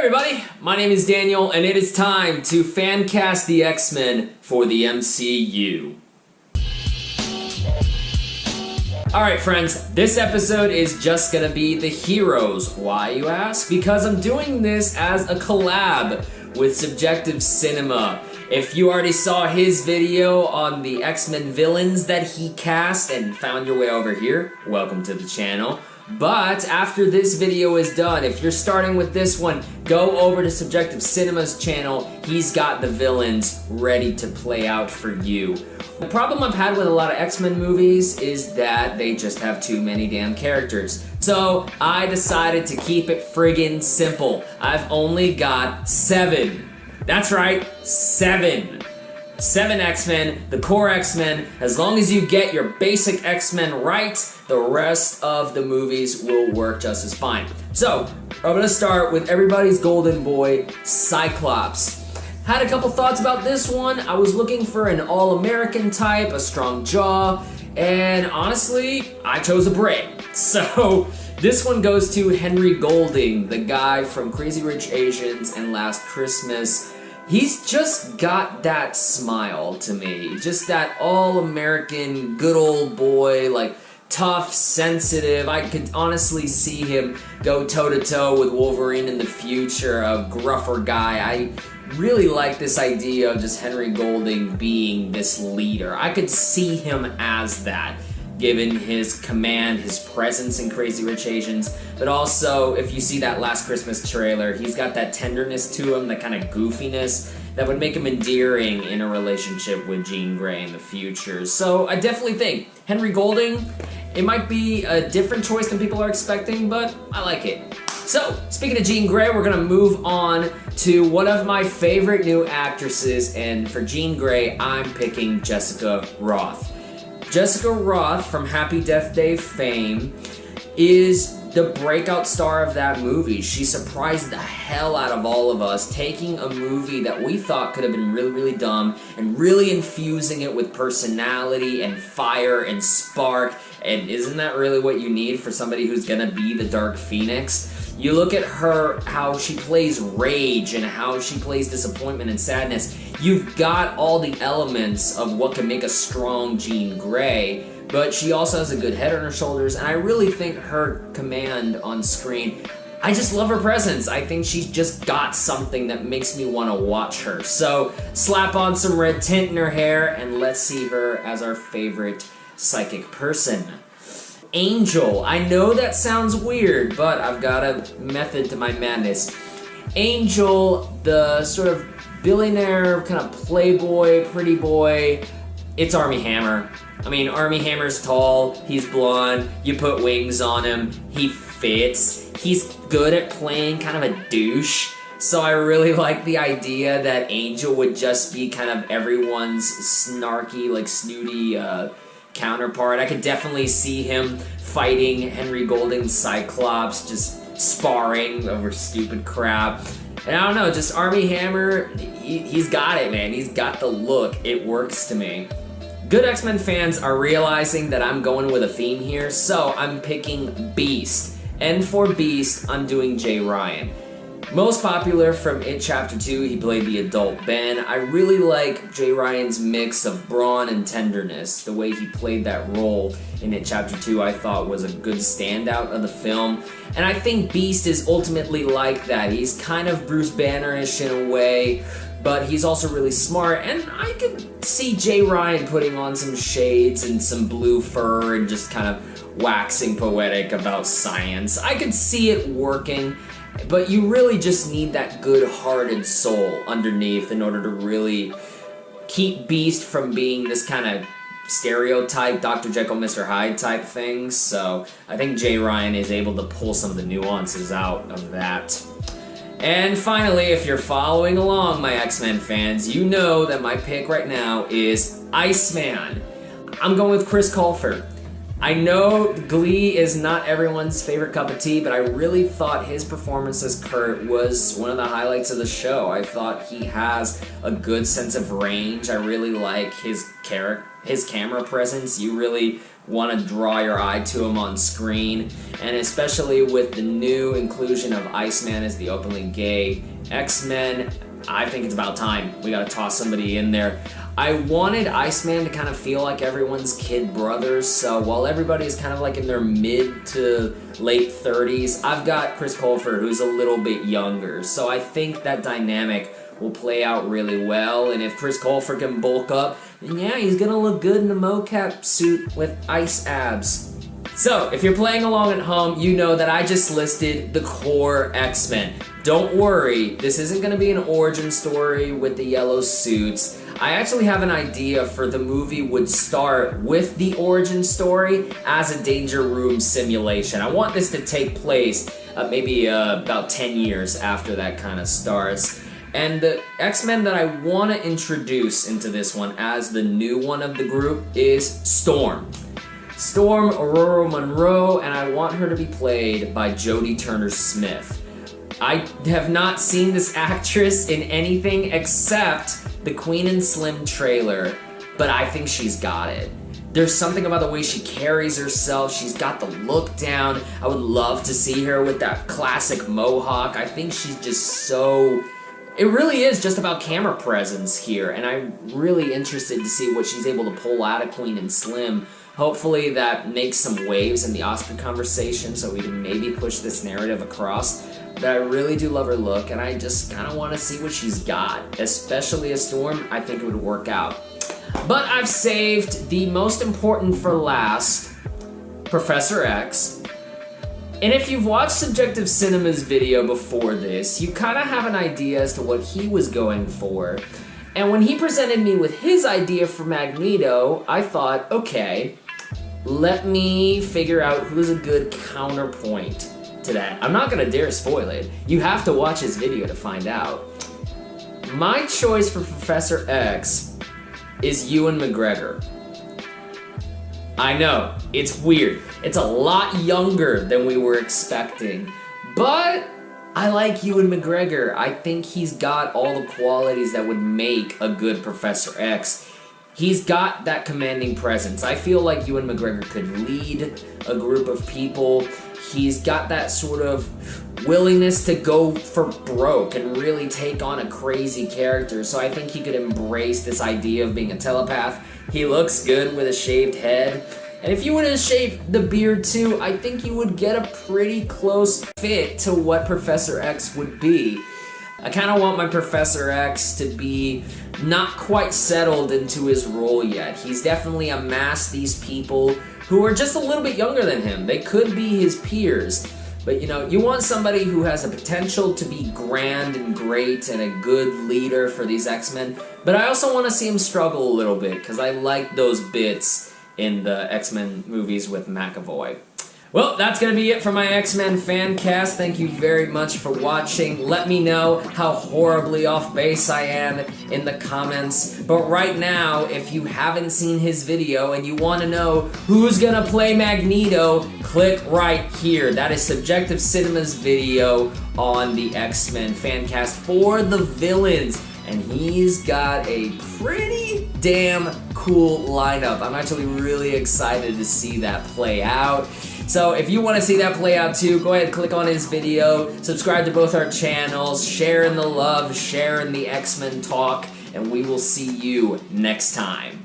everybody, my name is Daniel, and it is time to fancast the X-Men for the MCU. Alright friends, this episode is just gonna be the heroes. Why, you ask? Because I'm doing this as a collab with Subjective Cinema. If you already saw his video on the X-Men villains that he cast and found your way over here, welcome to the channel. But after this video is done, if you're starting with this one, go over to Subjective Cinema's channel. He's got the villains ready to play out for you. The problem I've had with a lot of X-Men movies is that they just have too many damn characters. So I decided to keep it friggin' simple. I've only got 7. That's right, 7. 7 X-Men, the core X-Men. As long as you get your basic X-Men right, the rest of the movies will work just as fine. So, I'm gonna start with everybody's golden boy, Cyclops. Had a couple thoughts about this one. I was looking for an all-American type, a strong jaw, and honestly, I chose a Brit. So, this one goes to Henry Golding, the guy from Crazy Rich Asians and Last Christmas. He's just got that smile to me. Just that all-American, good old boy, like, tough, sensitive. I could honestly see him go toe-to-toe with Wolverine in the future, a gruffer guy. I really like this idea of just Henry Golding being this leader. I could see him as that, given his command, his presence in Crazy Rich Asians, but also, if you see that Last Christmas trailer, he's got that tenderness to him, that kind of goofiness that would make him endearing in a relationship with Jean Grey in the future. So I definitely think Henry Golding, it might be a different choice than people are expecting, but I like it. So, speaking of Jean Grey, we're gonna move on to one of my favorite new actresses, and for Jean Grey, I'm picking Jessica Rothe. Jessica Rothe from Happy Death Day fame is the breakout star of that movie. She surprised the hell out of all of us, taking a movie that we thought could have been really, really dumb and really infusing it with personality and fire and spark. And isn't that really what you need for somebody who's gonna be the Dark Phoenix? You look at her, how she plays rage and how she plays disappointment and sadness. You've got all the elements of what can make a strong Jean Grey, but she also has a good head on her shoulders, and I really think her command on screen, I just love her presence. I think she's just got something that makes me want to watch her. So slap on some red tint in her hair, and let's see her as our favorite psychic person. Angel. I know that sounds weird, but I've got a method to my madness. Angel, the sort of billionaire, kind of playboy, pretty boy, it's Armie Hammer. I mean, Armie Hammer's tall, he's blonde, you put wings on him, he fits, he's good at playing kind of a douche. So I really like the idea that Angel would just be kind of everyone's snarky, like snooty, counterpart. I could definitely see him fighting Henry Golding's Cyclops, just sparring over stupid crap. And I don't know, just Armie Hammer, he's got it, man. He's got the look. It works to me. Good X-Men fans are realizing that I'm going with a theme here, so I'm picking Beast. And for Beast, I'm doing Jay Ryan. Most popular from It Chapter 2, he played the adult Ben. I really like Jay Ryan's mix of brawn and tenderness. The way he played that role in It Chapter 2 I thought was a good standout of the film. And I think Beast is ultimately like that. He's kind of Bruce Banner-ish in a way, but he's also really smart. And I could see Jay Ryan putting on some shades and some blue fur and just kind of waxing poetic about science. I could see it working. But you really just need that good-hearted soul underneath in order to really keep Beast from being this kind of stereotype Dr. Jekyll, Mr. Hyde type thing. So I think Jay Ryan is able to pull some of the nuances out of that. And finally, if you're following along, my X-Men fans, you know that my pick right now is Iceman. I'm going with Chris Colfer. I know Glee is not everyone's favorite cup of tea, but I really thought his performance as Kurt was one of the highlights of the show. I thought he has a good sense of range. I really like his camera presence. You really want to draw your eye to him on screen, and especially with the new inclusion of Iceman as the openly gay X-Men, I think it's about time. We gotta toss somebody in there. I wanted Iceman to kind of feel like everyone's kid brothers, so while everybody's kind of like in their mid to late 30s, I've got Chris Colfer, who's a little bit younger, so I think that dynamic will play out really well, and if Chris Colfer can bulk up, then yeah, he's gonna look good in a mocap suit with ice abs. So, if you're playing along at home, you know that I just listed the core X-Men. Don't worry, this isn't gonna be an origin story with the yellow suits. I actually have an idea for the movie would start with the origin story as a Danger Room simulation. I want this to take place maybe about 10 years after that kind of starts. And the X-Men that I want to introduce into this one as the new one of the group is Storm. Storm Aurora Monroe, and I want her to be played by Jodie Turner-Smith. I have not seen this actress in anything except the Queen and Slim trailer, but I think she's got it. There's something about the way she carries herself. She's got the look down. I would love to see her with that classic mohawk. I think she's just so... It really is just about camera presence here, and I'm really interested to see what she's able to pull out of Queen and Slim. Hopefully that makes some waves in the Oscar conversation so we can maybe push this narrative across. But I really do love her look, and I just kind of want to see what she's got. Especially a Storm, I think it would work out. But I've saved the most important for last, Professor X. And if you've watched Subjective Cinema's video before this, you kind of have an idea as to what he was going for. And when he presented me with his idea for Magneto, I thought, okay, let me figure out who's a good counterpoint to that. I'm not gonna dare spoil it. You have to watch his video to find out. My choice for Professor X is Ewan McGregor. I know, it's weird. It's a lot younger than we were expecting, but I like Ewan McGregor. I think he's got all the qualities that would make a good Professor X. He's got that commanding presence. I feel like Ewan McGregor could lead a group of people. He's got that sort of willingness to go for broke and really take on a crazy character, so I think he could embrace this idea of being a telepath. He looks good with a shaved head. And if you would have shaved the beard too, I think you would get a pretty close fit to what Professor X would be. I kind of want my Professor X to be not quite settled into his role yet. He's definitely amassed these people who are just a little bit younger than him. They could be his peers. But you know, you want somebody who has the potential to be grand and great and a good leader for these X-Men. But I also want to see him struggle a little bit, because I like those bits in the X-Men movies with McAvoy. Well, that's going to be it for my X-Men fan cast. Thank you very much for watching. Let me know how horribly off base I am in the comments. But right now, if you haven't seen his video and you want to know who's going to play Magneto, click right here. That is Subjective Cinema's video on the X-Men fan cast for the villains. And he's got a pretty damn cool lineup. I'm actually really excited to see that play out. So if you want to see that play out too, go ahead and click on his video, subscribe to both our channels, share in the love, share in the X-Men talk, and we will see you next time.